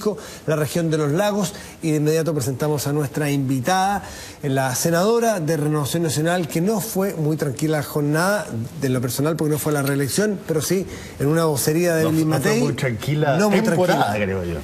Marisco, la región de los lagos, y de inmediato presentamos a nuestra invitada, la senadora de Renovación Nacional, que no fue muy tranquila la jornada de lo personal porque no fue a la reelección, pero sí en una vocería de Evelyn Matei. No fue muy tranquila, no muy temporada, tranquila, creo yo.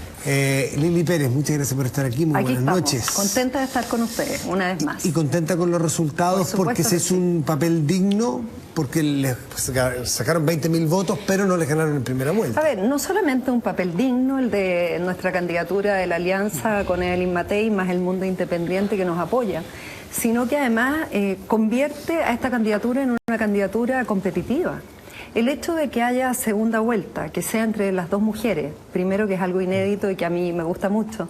Lili Pérez, muchas gracias por estar aquí, muy buenas noches. Contenta de estar con ustedes una vez más. Y contenta con los resultados porque se hizo un papel digno, porque les sacaron 20.000 votos, pero no les ganaron en primera vuelta. A ver, no solamente un papel digno, el de nuestra candidatura de la alianza con Evelyn Matei, más el mundo independiente que nos apoya, sino que además convierte a esta candidatura en una candidatura competitiva. El hecho de que haya segunda vuelta, que sea entre las dos mujeres, primero que es algo inédito y que a mí me gusta mucho,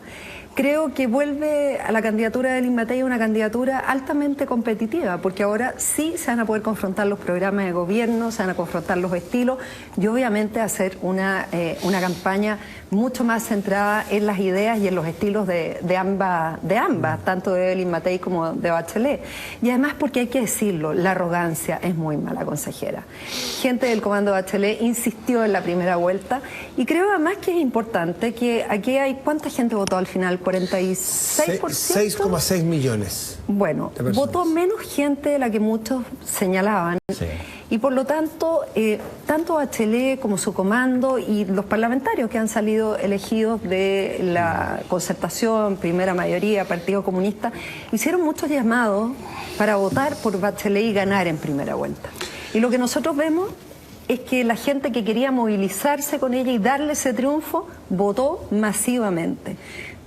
creo que vuelve a la candidatura de Evelyn Matei una candidatura altamente competitiva, porque ahora sí se van a poder confrontar los programas de gobierno, se van a confrontar los estilos y obviamente hacer una campaña mucho más centrada en las ideas y en los estilos de ambas, tanto de Evelyn Matei como de Bachelet. Y además porque hay que decirlo, la arrogancia es muy mala consejera. Gente del comando Bachelet insistió en la primera vuelta y creo además que es importante que aquí hay, ¿cuánta gente votó al final? 46%. 6,6 millones. Bueno, votó menos gente de la que muchos señalaban. Sí. Y por lo tanto, tanto Bachelet como su comando y los parlamentarios que han salido elegidos de la concertación, primera mayoría, Partido Comunista, hicieron muchos llamados para votar por Bachelet y ganar en primera vuelta. Y lo que nosotros vemos es que la gente que quería movilizarse con ella y darle ese triunfo, votó masivamente.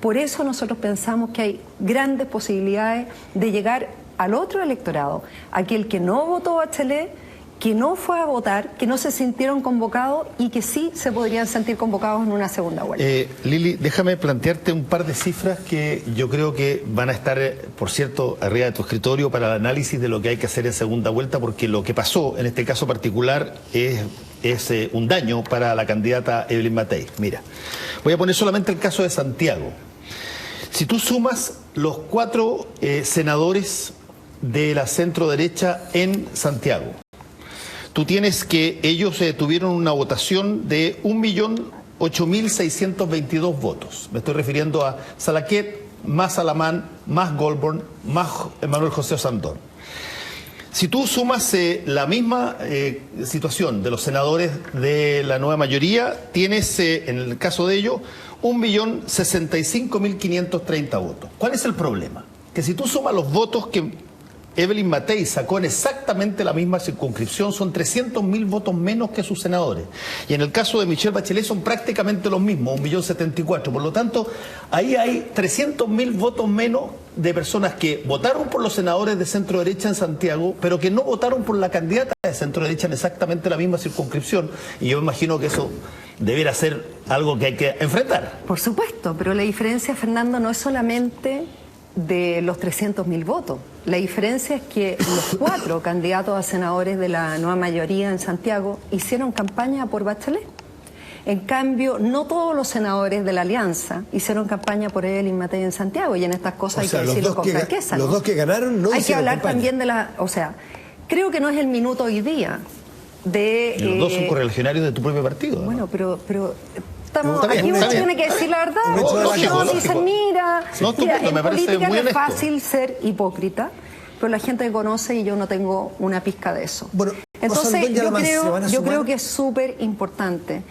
Por eso nosotros pensamos que hay grandes posibilidades de llegar al otro electorado, aquel que no votó Bachelet, que no fue a votar, que no se sintieron convocados y que sí se podrían sentir convocados en una segunda vuelta. Lili, déjame plantearte un par de cifras que yo creo que van a estar, por cierto, arriba de tu escritorio para el análisis de lo que hay que hacer en segunda vuelta, porque lo que pasó en este caso particular es un daño para la candidata Evelyn Matei. Mira, voy a poner solamente el caso de Santiago. Si tú sumas los 4 senadores de la centro derecha en Santiago, tú tienes que ellos tuvieron una votación de 1.008.622 votos. Me estoy refiriendo a Salaquet, más Alamán, más Goldborn, más Manuel José Osandón. Si tú sumas la misma situación de los senadores de la nueva mayoría, tienes en el caso de ellos 1.065.530 votos. ¿Cuál es el problema? Que si tú sumas los votos que Evelyn Matei sacó en exactamente la misma circunscripción, son 300.000 votos menos que sus senadores. Y en el caso de Michelle Bachelet son prácticamente los mismos, 1.074.000. Por lo tanto, ahí hay 300.000 votos menos de personas que votaron por los senadores de centro derecha en Santiago, pero que no votaron por la candidata de centro derecha en exactamente la misma circunscripción. Y yo imagino que eso debiera ser algo que hay que enfrentar. Por supuesto, pero la diferencia, Fernando, no es solamente de los 300.000 votos. La diferencia es que los 4 candidatos a senadores de la nueva mayoría en Santiago hicieron campaña por Bachelet. En cambio, no todos los senadores de la alianza hicieron campaña por Evelyn Matei en Santiago, y en estas cosas hay que decirlo con franqueza. Los dos que ganaron no hay que hablar campaña. También de la... O sea, creo que no es el minuto hoy día de... Los dos son correligionarios de tu propio partido. Bueno, pero Está bien, aquí uno tiene que decir la verdad. Dicen, mira, en política no es fácil ser hipócrita, pero la gente me conoce y yo no tengo una pizca de eso. Bueno, entonces yo creo que es súper importante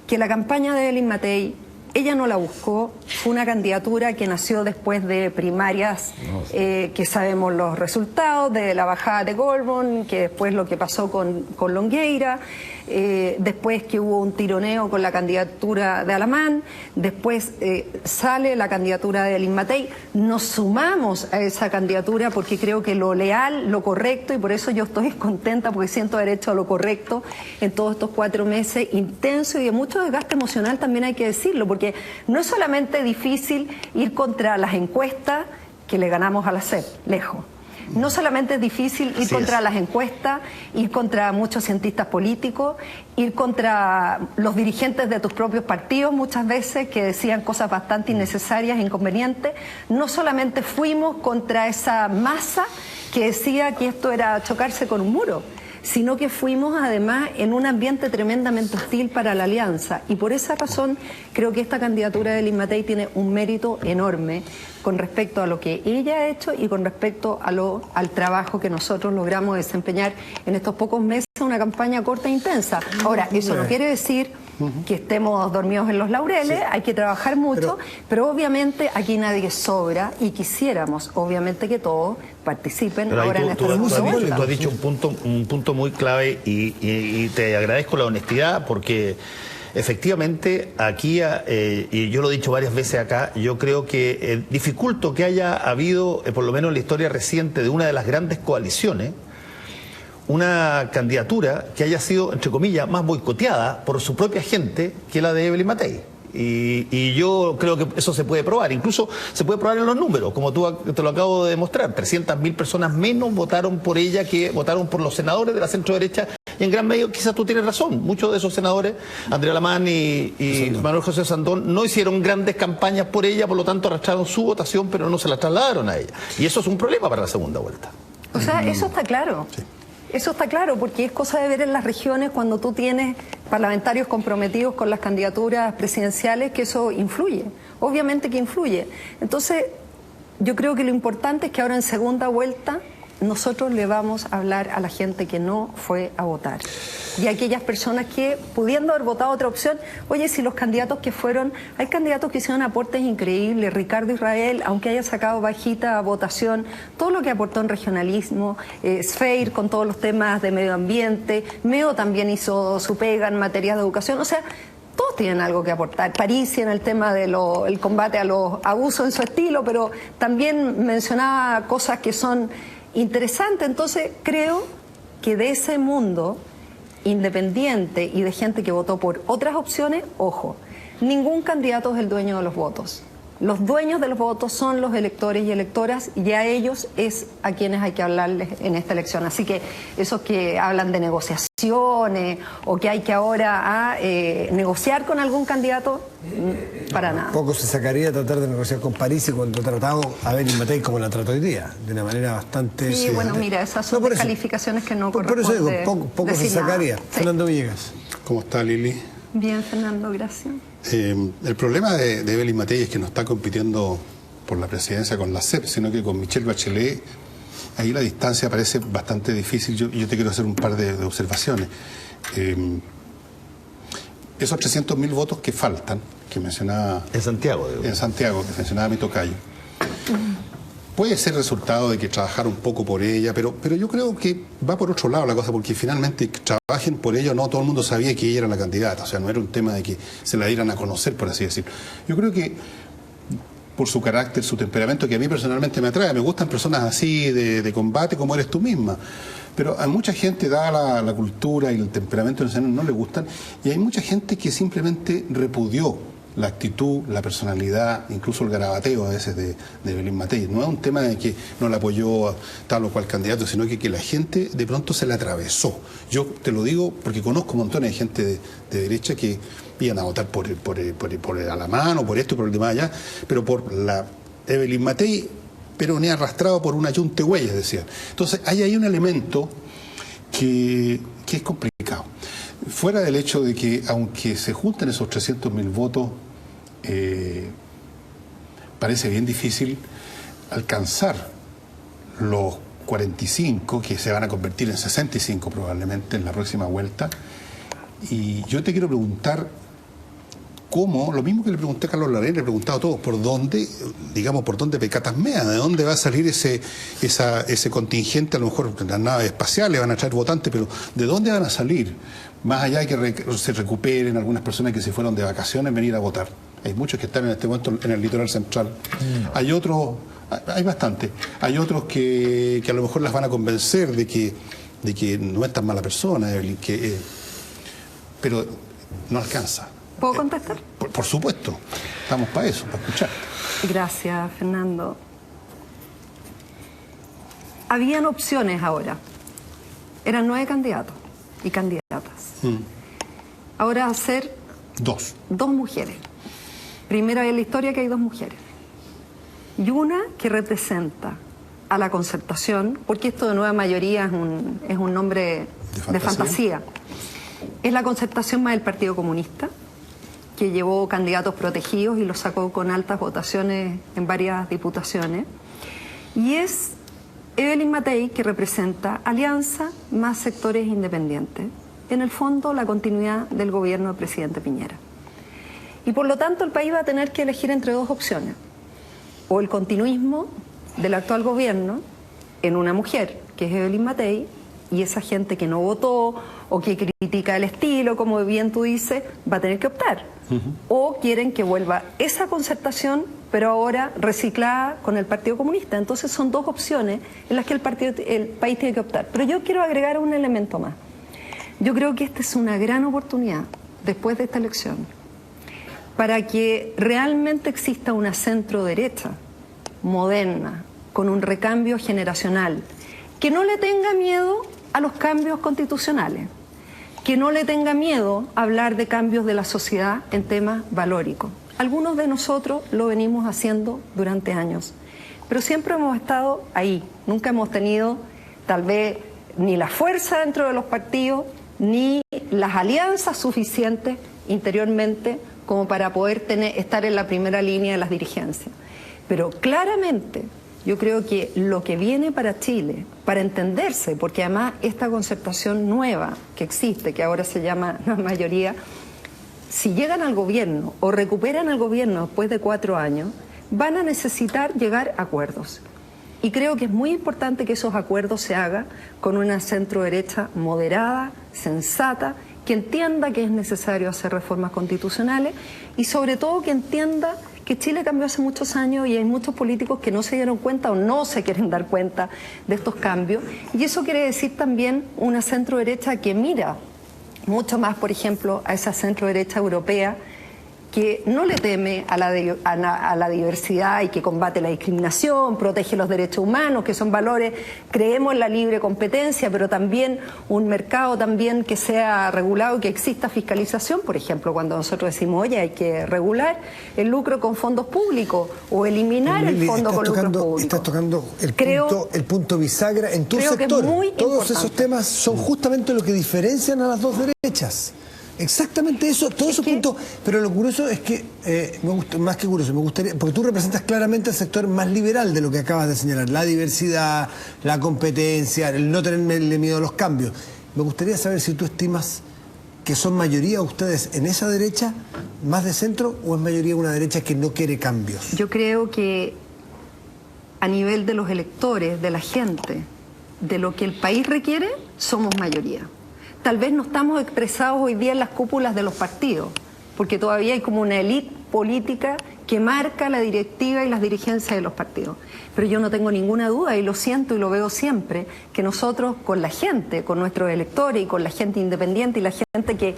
que la campaña de Evelyn Matei, ella no la buscó, fue una candidatura que nació después de primarias, que sabemos los resultados, de la bajada de Goldborn, que después lo que pasó con Longueira, después que hubo un tironeo con la candidatura de Alamán, después sale la candidatura de Evelyn Matei, nos sumamos a esa candidatura porque creo que lo leal, lo correcto, y por eso yo estoy contenta porque siento haber hecho lo correcto en todos estos 4 meses intenso y de mucho desgaste emocional, también hay que decirlo, porque no es solamente difícil ir contra las encuestas que le ganamos a la CEP, lejos. No solamente es difícil ir contra las encuestas, ir contra muchos cientistas políticos, ir contra los dirigentes de tus propios partidos muchas veces que decían cosas bastante innecesarias e inconvenientes. No solamente fuimos contra esa masa que decía que esto era chocarse con un muro, sino que fuimos además en un ambiente tremendamente hostil para la alianza. Y por esa razón creo que esta candidatura de Evelyn Matei tiene un mérito enorme con respecto a lo que ella ha hecho y con respecto al trabajo que nosotros logramos desempeñar en estos pocos meses, una campaña corta e intensa. Ahora, eso no quiere decir que estemos dormidos en los laureles, hay que trabajar mucho, pero obviamente aquí nadie sobra y quisiéramos, obviamente, que todos participen ahora en esta segunda vuelta. Tú has dicho un punto muy clave y te agradezco la honestidad porque efectivamente aquí, y yo lo he dicho varias veces acá, yo creo que dificulto que haya habido, por lo menos en la historia reciente de una de las grandes coaliciones, una candidatura que haya sido, entre comillas, más boicoteada por su propia gente que la de Evelyn Matei. Y yo creo que eso se puede probar, incluso se puede probar en los números, como te lo acabo de demostrar. 300.000 personas menos votaron por ella que votaron por los senadores de la centro derecha, y en gran medida quizás tú tienes razón, muchos de esos senadores, Andrea Lamán y Manuel José Sandón, no hicieron grandes campañas por ella, por lo tanto arrastraron su votación, pero no se la trasladaron a ella. Y eso es un problema para la segunda vuelta. O sea, eso está claro. Sí. Eso está claro, porque es cosa de ver en las regiones cuando tú tienes parlamentarios comprometidos con las candidaturas presidenciales, que eso influye, obviamente que influye. Entonces, yo creo que lo importante es que ahora en segunda vuelta nosotros le vamos a hablar a la gente que no fue a votar. Y a aquellas personas que, pudiendo haber votado otra opción, oye, si los candidatos que fueron, hay candidatos que hicieron aportes increíbles, Ricardo Israel, aunque haya sacado bajita votación, todo lo que aportó en regionalismo, Sfeir con todos los temas de medio ambiente, Meo también hizo su pega en materia de educación, o sea, todos tienen algo que aportar. Parisi en el tema del combate a los abusos en su estilo, pero también mencionaba cosas que son interesantes. Entonces creo que de ese mundo independiente y de gente que votó por otras opciones, ojo, ningún candidato es el dueño de los votos. Los dueños de los votos son los electores y electoras, y a ellos es a quienes hay que hablarles en esta elección. Así que esos que hablan de negociaciones o que hay que ahora negociar con algún candidato, para nada. Poco se sacaría tratar de negociar con Parisi cuando ha tratado a Evelyn Matei como la trató hoy día, de una manera bastante... Sí, bueno, mira, esas son descalificaciones que no corresponden. Por eso digo, poco se sacaría. Sí. Fernando Villegas. ¿Cómo está, Lili? Bien, Fernando, gracias. El problema de Evelyn Matei es que no está compitiendo por la presidencia con la CEP, sino que con Michelle Bachelet. Ahí la distancia parece bastante difícil. Yo te quiero hacer un par de observaciones. Esos 300.000 votos que faltan, que mencionaba... En Santiago, que mencionaba mi tocayo. Puede ser resultado de que trabajar un poco por ella, pero yo creo que va por otro lado la cosa, porque finalmente trabajen por ella o no, todo el mundo sabía que ella era la candidata, o sea, no era un tema de que se la dieran a conocer, por así decirlo. Yo creo que por su carácter, su temperamento, que a mí personalmente me atrae, me gustan personas así de combate como eres tú misma, pero a mucha gente, dada la cultura y el temperamento del Senado, no le gustan, y hay mucha gente que simplemente repudió la actitud, la personalidad, incluso el garabateo a veces de Evelyn Matei. No es un tema de que no la apoyó a tal o cual candidato, sino que la gente de pronto se la atravesó. Yo te lo digo porque conozco montones de gente de derecha que iban a votar por Alamán o por esto y por el demás allá, pero por la Evelyn Matei, pero ni arrastrado por una yunte huellas, decían. Entonces hay ahí un elemento que es complicado. Fuera del hecho de que, aunque se junten esos 300.000 votos, parece bien difícil alcanzar los 45, que se van a convertir en 65 probablemente en la próxima vuelta. Y yo te quiero preguntar cómo, lo mismo que le pregunté a Carlos Larraín, le he preguntado a todos, por dónde pecatasmea, de dónde va a salir ese contingente, a lo mejor las naves espaciales van a traer votantes, pero ¿de dónde van a salir? Más allá de que se recuperen algunas personas que se fueron de vacaciones, venir a votar. Hay muchos que están en este momento en el litoral central. Hay otros, hay bastantes. Hay otros que a lo mejor las van a convencer de que no es tan mala persona, pero no alcanza. ¿Puedo contestar? Por supuesto. Estamos para eso, para escuchar. Gracias, Fernando. Habían opciones ahora. Eran 9 candidatos y candidatas. Ahora va a ser dos mujeres. Primera vez en la historia que hay 2 mujeres. Y una que representa a la concertación, porque esto de nueva mayoría es un nombre de fantasía. Es la concertación más del Partido Comunista, que llevó candidatos protegidos y los sacó con altas votaciones en varias diputaciones. Y es Evelyn Matei, que representa alianza más sectores independientes. En el fondo, la continuidad del gobierno del presidente Piñera. Y por lo tanto, el país va a tener que elegir entre dos opciones. O el continuismo del actual gobierno en una mujer, que es Evelyn Matei, y esa gente que no votó o que critica el estilo, como bien tú dices, va a tener que optar. O quieren que vuelva esa concertación, pero ahora reciclada con el Partido Comunista. Entonces son dos opciones en las que el país tiene que optar. Pero yo quiero agregar un elemento más. Yo creo que esta es una gran oportunidad, después de esta elección, para que realmente exista una centro-derecha moderna, con un recambio generacional, que no le tenga miedo a los cambios constitucionales, que no le tenga miedo a hablar de cambios de la sociedad en temas valóricos. Algunos de nosotros lo venimos haciendo durante años, pero siempre hemos estado ahí, nunca hemos tenido tal vez ni la fuerza dentro de los partidos, ni las alianzas suficientes interiormente como para poder estar en la primera línea de las dirigencias. Pero claramente yo creo que lo que viene para Chile, para entenderse, porque además esta concertación nueva que existe, que ahora se llama la mayoría, si llegan al gobierno o recuperan el gobierno después de 4 años, van a necesitar llegar a acuerdos. Y creo que es muy importante que esos acuerdos se hagan con una centro-derecha moderada, sensata, que entienda que es necesario hacer reformas constitucionales y sobre todo que entienda que Chile cambió hace muchos años y hay muchos políticos que no se dieron cuenta o no se quieren dar cuenta de estos cambios. Y eso quiere decir también una centro-derecha que mira mucho más, por ejemplo, a esa centro-derecha europea que no le teme a la diversidad y que combate la discriminación, protege los derechos humanos, que son valores, creemos en la libre competencia, pero también un mercado también que sea regulado, que exista fiscalización, por ejemplo, cuando nosotros decimos, oye, hay que regular el lucro con fondos públicos o eliminar el fondo con lucros públicos. Estás tocando el punto bisagra en tu sector. Todos esos temas son justamente lo que diferencian a las dos derechas. Exactamente eso, todos esos puntos, pero lo curioso es que, más que curioso, me gustaría, porque tú representas claramente el sector más liberal de lo que acabas de señalar, la diversidad, la competencia, el no tenerle miedo a los cambios. Me gustaría saber si tú estimas que son mayoría ustedes en esa derecha, más de centro, o es mayoría una derecha que no quiere cambios. Yo creo que a nivel de los electores, de la gente, de lo que el país requiere, somos mayoría. Tal vez no estamos expresados hoy día en las cúpulas de los partidos, porque todavía hay como una élite política que marca la directiva y las dirigencias de los partidos. Pero yo no tengo ninguna duda, y lo siento y lo veo siempre, que nosotros con la gente, con nuestros electores y con la gente independiente y la gente que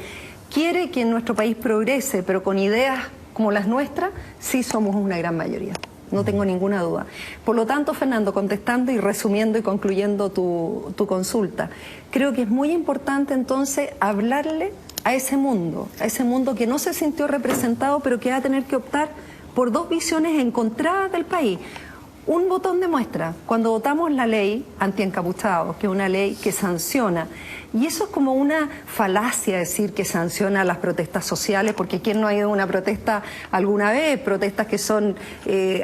quiere que nuestro país progrese, pero con ideas como las nuestras, sí somos una gran mayoría. No tengo ninguna duda. Por lo tanto, Fernando, contestando y resumiendo y concluyendo tu consulta, creo que es muy importante entonces hablarle a ese mundo que no se sintió representado, pero que va a tener que optar por dos visiones encontradas del país. Un botón de muestra, cuando votamos la ley antiencapuchados, que es una ley que sanciona, y eso es como una falacia decir que sanciona las protestas sociales, porque ¿quién no ha ido a una protesta alguna vez? Protestas que son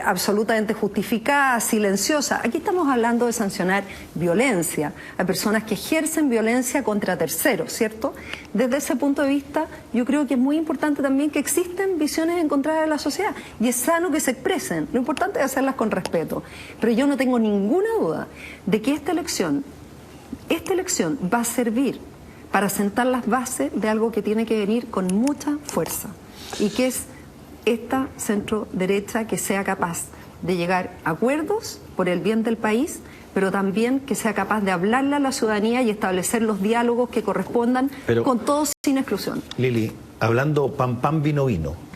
absolutamente justificadas, silenciosas. Aquí estamos hablando de sancionar violencia, a personas que ejercen violencia contra terceros, ¿cierto? Desde ese punto de vista, yo creo que es muy importante también que existen visiones encontradas de la sociedad, y es sano que se expresen. Lo importante es hacerlas con respeto. Pero yo no tengo ninguna duda de que esta elección va a servir para sentar las bases de algo que tiene que venir con mucha fuerza, y que es esta centro derecha que sea capaz de llegar a acuerdos por el bien del país, pero también que sea capaz de hablarle a la ciudadanía y establecer los diálogos que correspondan, con todos sin exclusión. Lili, hablando pan, vino,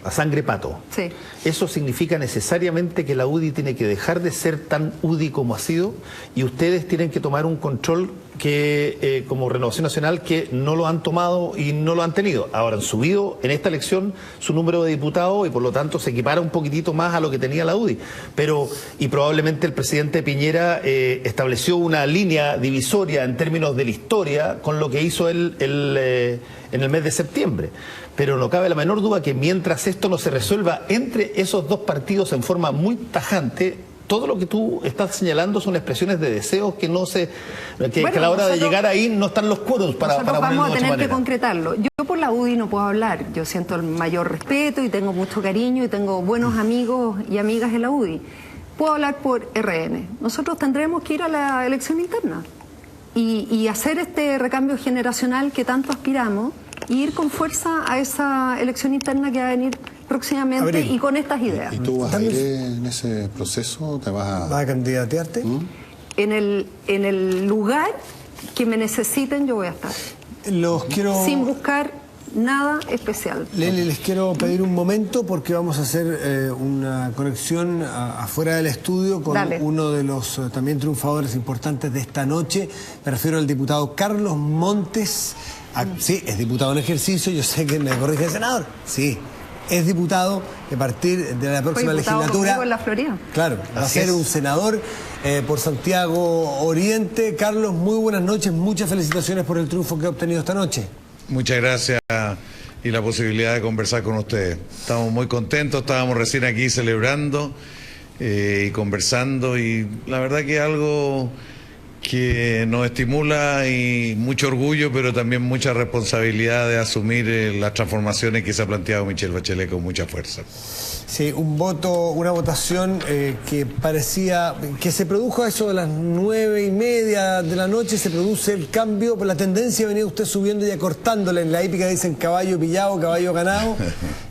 a sangre pato. Sí. Eso significa necesariamente que la UDI tiene que dejar de ser tan UDI como ha sido, y ustedes tienen que tomar un control que como Renovación Nacional, que no lo han tomado y no lo han tenido. Ahora han subido en esta elección su número de diputados y por lo tanto se equipara un poquitito más a lo que tenía la UDI. Y probablemente el presidente Piñera estableció una línea divisoria en términos de la historia con lo que hizo él en el mes de septiembre. Pero no cabe la menor duda que mientras esto no se resuelva entre esos dos partidos en forma muy tajante, todo lo que tú estás señalando son expresiones de deseos que no se... que a la hora de llegar ahí no están los quórums para vamos a tener que concretarlo. Yo por la UDI no puedo hablar. Yo siento el mayor respeto y tengo mucho cariño y tengo buenos amigos y amigas en la UDI. Puedo hablar por RN. Nosotros tendremos que ir a la elección interna y hacer este recambio generacional que tanto aspiramos, y ir con fuerza a esa elección interna que va a venir próximamente y con estas ideas. ¿Y tú vas a ir en ese proceso? ¿Te vas a candidatearte? En el lugar que me necesiten yo voy a estar. Sin buscar nada especial. Leli, les quiero pedir un momento porque vamos a hacer una conexión afuera del estudio con uno de los también triunfadores importantes de esta noche. Me refiero al diputado Carlos Montes. Sí, es diputado en ejercicio. Yo sé que me corrige el senador. Sí, es diputado. A partir de la próxima legislatura en la Florida. Claro, va a ser un senador por Santiago Oriente. Carlos, muy buenas noches. Muchas felicitaciones por el triunfo que ha obtenido esta noche. Muchas gracias y la posibilidad de conversar con ustedes. Estamos muy contentos, estábamos recién aquí celebrando y conversando, y la verdad que es algo que nos estimula y mucho orgullo, pero también mucha responsabilidad de asumir las transformaciones que se ha planteado Michelle Bachelet con mucha fuerza. Sí, una votación que parecía que se produjo a eso de las 9:30 de la noche, se produce el cambio, por la tendencia venía usted subiendo y acortándole. En la hípica dicen caballo pillado, caballo ganado,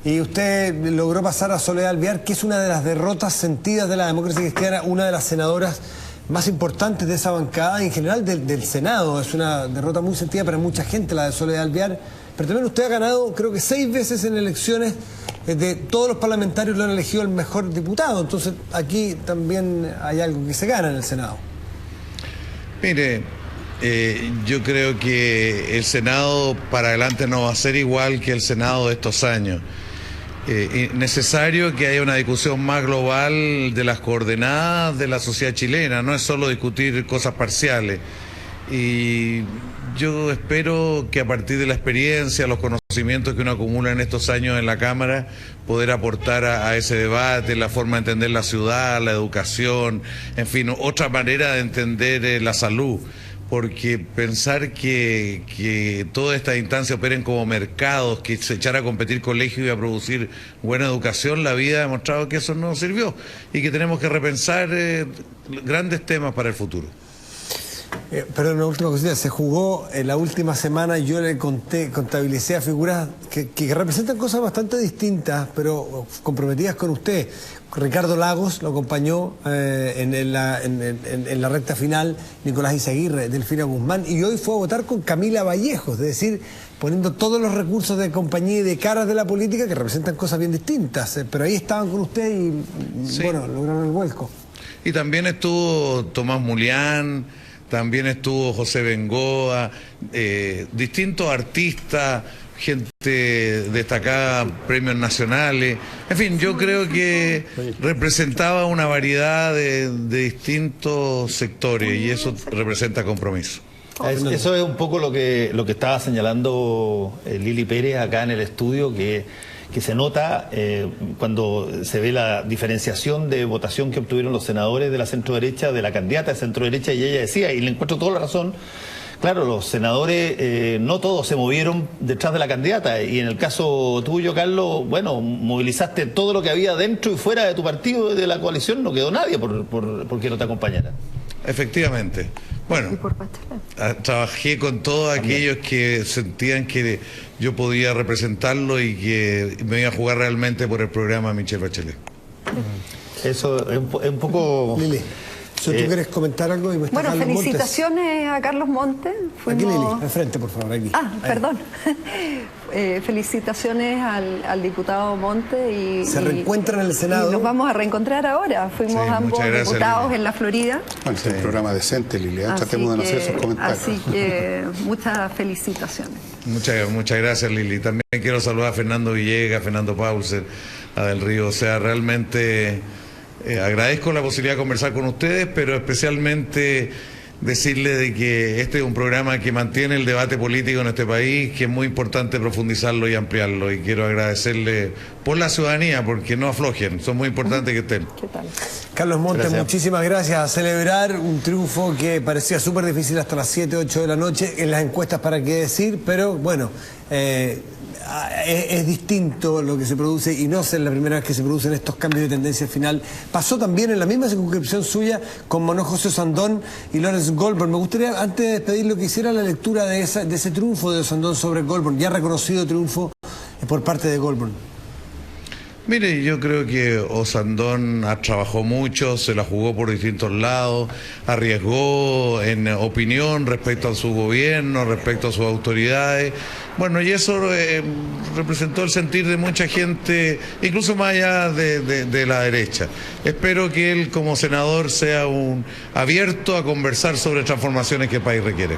y usted logró pasar a Soledad Alvear, que es una de las derrotas sentidas de la democracia cristiana, una de las senadoras más importantes de esa bancada, en general del Senado. Es una derrota muy sentida para mucha gente, la de Soledad Alvear. Pero también usted ha ganado, creo que 6 veces en elecciones, de todos los parlamentarios lo han elegido el mejor diputado. Entonces aquí también hay algo que se gana en el Senado. Mire, yo creo que el Senado para adelante no va a ser igual que el Senado de estos años. Necesario que haya una discusión más global de las coordenadas de la sociedad chilena, no es solo discutir cosas parciales. Y yo espero que a partir de la experiencia, los conocimientos que uno acumula en estos años en la Cámara, poder aportar a ese debate, la forma de entender la ciudad, la educación, en fin, otra manera de entender la salud. Porque pensar que todas estas instancias operen como mercados, que se echara a competir colegios y a producir buena educación, la vida ha demostrado que eso no sirvió y que tenemos que repensar grandes temas para el futuro. Pero una última cosita, se jugó en la última semana, yo le contabilicé a figuras que representan cosas bastante distintas, pero comprometidas con usted. Ricardo Lagos lo acompañó en la recta final, Nicolás Izaguirre, Delfina Guzmán, y hoy fue a votar con Camila Vallejos, es decir, poniendo todos los recursos de compañía y de caras de la política que representan cosas bien distintas, pero ahí estaban con usted y bueno, lograron el vuelco. Y también estuvo Tomás Mulián, también estuvo José Bengoa, distintos artistas, gente destacada, premios nacionales. En fin, yo creo que representaba una variedad de distintos sectores y eso representa compromiso. Eso es un poco lo que estaba señalando Lili Pérez acá en el estudio, que se nota cuando se ve la diferenciación de votación que obtuvieron los senadores de la centro-derecha, de la candidata de centro-derecha, y ella decía, y le encuentro toda la razón, claro, los senadores no todos se movieron detrás de la candidata, y en el caso tuyo, Carlos, bueno, movilizaste todo lo que había dentro y fuera de tu partido, de la coalición, no quedó nadie porque no te acompañara. Efectivamente. Bueno, trabajé con todos aquellos que sentían que yo podía representarlo y que me iba a jugar realmente por el programa Michelle Bachelet. Eso es un poco... Lili. ¿Tú quieres comentar algo? Bueno, felicitaciones a Carlos Montes. Aquí, Lili, al frente, por favor, aquí. Perdón. Felicitaciones al diputado Montes. Se reencuentran en el Senado. Y nos vamos a reencontrar ahora. Fuimos ambos diputados en la Florida. Bueno, es un programa decente, Lilian. Tratemos de no hacer esos comentarios. Así que muchas felicitaciones. Muchas gracias, Lili. También quiero saludar a Fernando Villegas, Fernando Pauser, a Del Río. O sea, realmente agradezco la posibilidad de conversar con ustedes, pero especialmente decirle de que este es un programa que mantiene el debate político en este país, que es muy importante profundizarlo y ampliarlo. Y quiero agradecerle por la ciudadanía, porque no aflojen, son muy importantes que estén. ¿Qué tal? Carlos Montes, muchísimas gracias. A celebrar un triunfo que parecía súper difícil hasta las 7, 8 de la noche, en las encuestas para qué decir, pero bueno, es distinto lo que se produce y no es la primera vez que se producen estos cambios de tendencia final. Pasó también en la misma circunscripción suya con Manuel José Osandón y Lawrence Goldberg. Me gustaría, antes de despedirlo, que hiciera la lectura de ese triunfo de Osandón sobre Goldberg, ya reconocido triunfo por parte de Goldberg. Mire, yo creo que Osandón trabajó mucho, se la jugó por distintos lados, arriesgó en opinión respecto a su gobierno, respecto a sus autoridades. Bueno, y eso representó el sentir de mucha gente, incluso más allá de la derecha. Espero que él, como senador, sea abierto a conversar sobre transformaciones que el país requiere.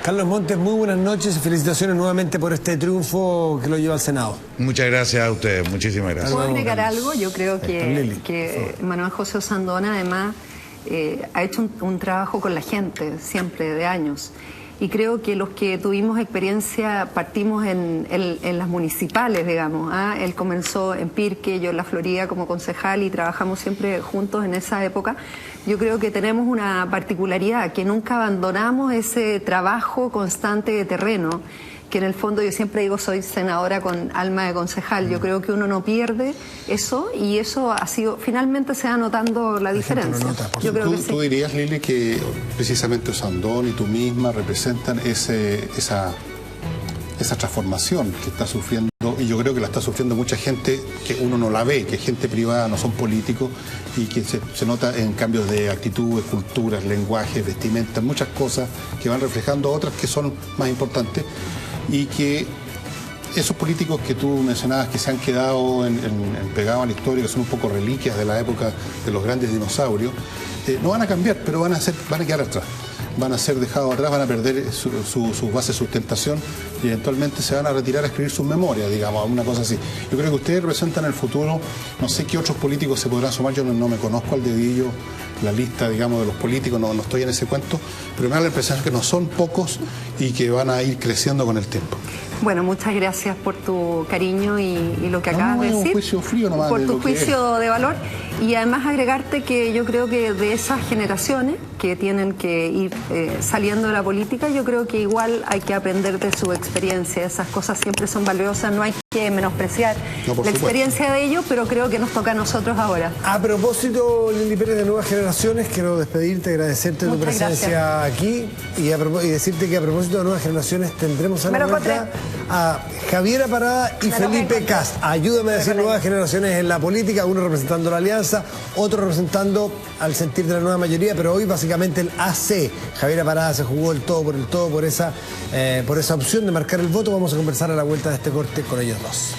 Carlos Montes, muy buenas noches y felicitaciones nuevamente por este triunfo que lo lleva al Senado. Muchas gracias a ustedes, muchísimas gracias. ¿Puedo agregar algo? Yo creo que Manuel José Osandón además ha hecho un trabajo con la gente, siempre, de años. Y creo que los que tuvimos experiencia partimos en las municipales, digamos. Él comenzó en Pirque, yo en la Florida como concejal y trabajamos siempre juntos en esa época. Yo creo que tenemos una particularidad, que nunca abandonamos ese trabajo constante de terreno, que en el fondo yo siempre digo soy senadora con alma de concejal. Yo creo que uno no pierde eso y eso ha sido, finalmente se va notando la diferencia. Yo creo que sí. ¿Tú dirías, Lili, que precisamente Osandón y tú misma representan esa transformación que está sufriendo, y yo creo que la está sufriendo mucha gente que uno no la ve, que es gente privada, no son políticos, y que se nota en cambios de actitudes, culturas, lenguajes, vestimentas, muchas cosas que van reflejando otras que son más importantes, y que esos políticos que tú mencionabas que se han quedado pegados a la historia, que son un poco reliquias de la época de los grandes dinosaurios, no van a cambiar, pero van a quedar atrás. Van a ser dejados atrás, van a perder su base de sustentación y eventualmente se van a retirar a escribir sus memorias, digamos, una cosa así. Yo creo que ustedes representan el futuro, no sé qué otros políticos se podrán sumar, yo no me conozco al dedillo la lista, digamos, de los políticos, no estoy en ese cuento, pero me da la impresión que no son pocos y que van a ir creciendo con el tiempo. Bueno, muchas gracias por tu cariño y lo que acabas de decir. Un juicio frío nomás por tu juicio de valor. Y además agregarte que yo creo que de esas generaciones que tienen que ir saliendo de la política, yo creo que igual hay que aprender de su experiencia. Esas cosas siempre son valiosas, no hay que menospreciar la experiencia de ellos, pero creo que nos toca a nosotros ahora. A propósito, Lili Pérez, de Nuevas Generaciones, quiero despedirte, agradecerte tu presencia aquí y decirte que a propósito de Nuevas Generaciones tendremos a la vuelta a Javiera Parada y Felipe Cast. Ayúdame a decir Nuevas Generaciones en la política, uno representando la alianza, otro representando al sentir de la nueva mayoría, pero hoy básicamente el AC. Javiera Parada se jugó el todo por esa opción de marcar el voto. Vamos a conversar a la vuelta de este corte con ellos dos.